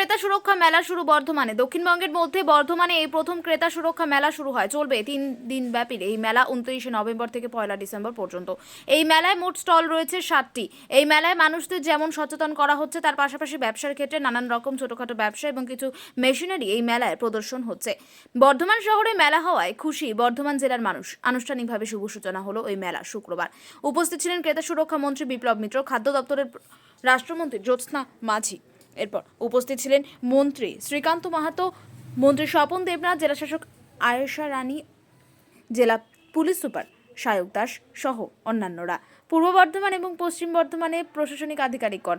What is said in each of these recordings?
ক্রেতা সুরক্ষা মেলা শুরু বর্ধমানে। দক্ষিণবঙ্গের মধ্যে বর্ধমানে এই প্রথম ক্রেতা সুরক্ষা মেলা শুরু হয়। চলবে 3 দিন ব্যাপী এই মেলা 29শে নভেম্বর থেকে 1 ডিসেম্বর পর্যন্ত। এই মেলায় মোট স্টল রয়েছে 7টি। এই মেলায় মানুষদের যেমন সচেতন করা হচ্ছে, তার পাশাপাশি ব্যবসার ক্ষেত্রে নানান রকম ছোটখাটো ব্যবসা এবং কিছু মেশিনারি এই মেলায় প্রদর্শন হচ্ছে। বর্ধমান শহরে মেলা হওয়ায় খুশি বর্ধমান জেলার মানুষ। আনুষ্ঠানিকভাবে শুভ সূচনা হলো ওই মেলা শুক্রবার। উপস্থিত ছিলেন ক্রেতা সুরক্ষা মন্ত্রী বিপ্লব মিত্র, খাদ্য দপ্তরের রাষ্ট্রমন্ত্রী জ্যোৎস্না মাঝি। এরপর উপস্থিত ছিলেন মন্ত্রী শ্রীকান্ত মাহাতো, মন্ত্রী স্বপন দেবনাথ, জেলাশাসক আয়েশা রানী, জেলা পুলিশ সুপার সায়ক দাস সহ অন্যান্যরা। পূর্ব বর্ধমান এবং পশ্চিম বর্ধমানে প্রশাসনিক আধিকারিকগণ।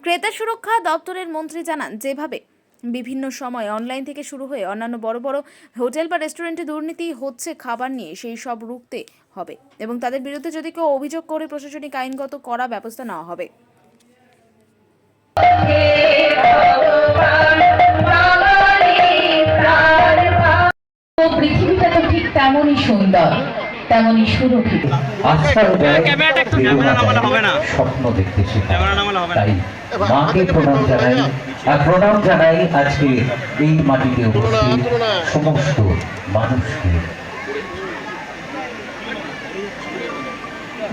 ক্রেতা সুরক্ষা দপ্তরের মন্ত্রী জানান, যেভাবে বিভিন্ন সময় অনলাইন থেকে শুরু হয়ে অন্যান্য বড় বড় হোটেল বা রেস্টুরেন্টে দুর্নীতি হচ্ছে খাবার নিয়ে, সেই সব রুখতে হবে এবং তাদের বিরুদ্ধে যদি কেউ অভিযোগ করে প্রশাসনিক আইনগত কড়া ব্যবস্থা নেওয়া হবে। পৃথিবীটা তো ঠিক তেমনই সুন্দর, তেমনই সুরক্ষিত। স্বপ্ন দেখতে শেখায়, তাই মাকে প্রণাম জানাই আজকে এই মাটিতে উপস্থিত সমস্ত মানুষকে।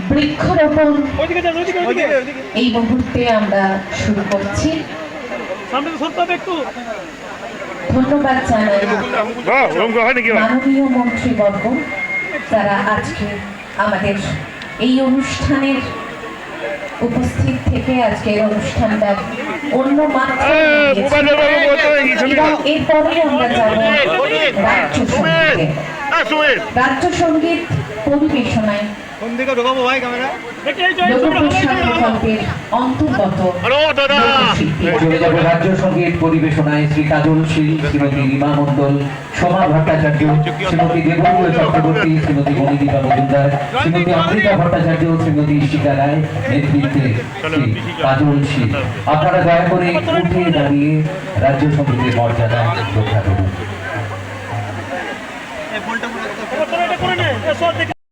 বৃক্ষরোপণ এই মুহূর্তে আমরা শুরু করছি। ধন্যবাদ জানাই মাননীয় মন্ত্রীবর্গ, যারা আজকে আমাদের এই অনুষ্ঠানের উপস্থিত থেকে আজকের অনুষ্ঠানটা অন্য মাত্রায় এরপরে আমরা যাব রাজ্য সঙ্গীতে। রাজ্য সঙ্গীত পরিবেশনায় রাজ্য সঙ্গীত পরিবেশনায় শ্রী কাজল শীল, শ্রীমতী রীমা মণ্ডল, সোমা ভট্টাচার্য, শ্রীমতী দেবপ্রিয় চক্রবর্তী, শ্রীমতী মণিদীপা মজুমদার, শ্রীমতী অমৃতা ভট্টাচার্য, শ্রীমতী ঈশিকা রায় নেতৃত্বে শ্রী কাজল শীল। আপনারা দয়া করে উঠে দাঁড়িয়ে রাজ্য সঙ্গীতের মর্যাদা রক্ষা করুন।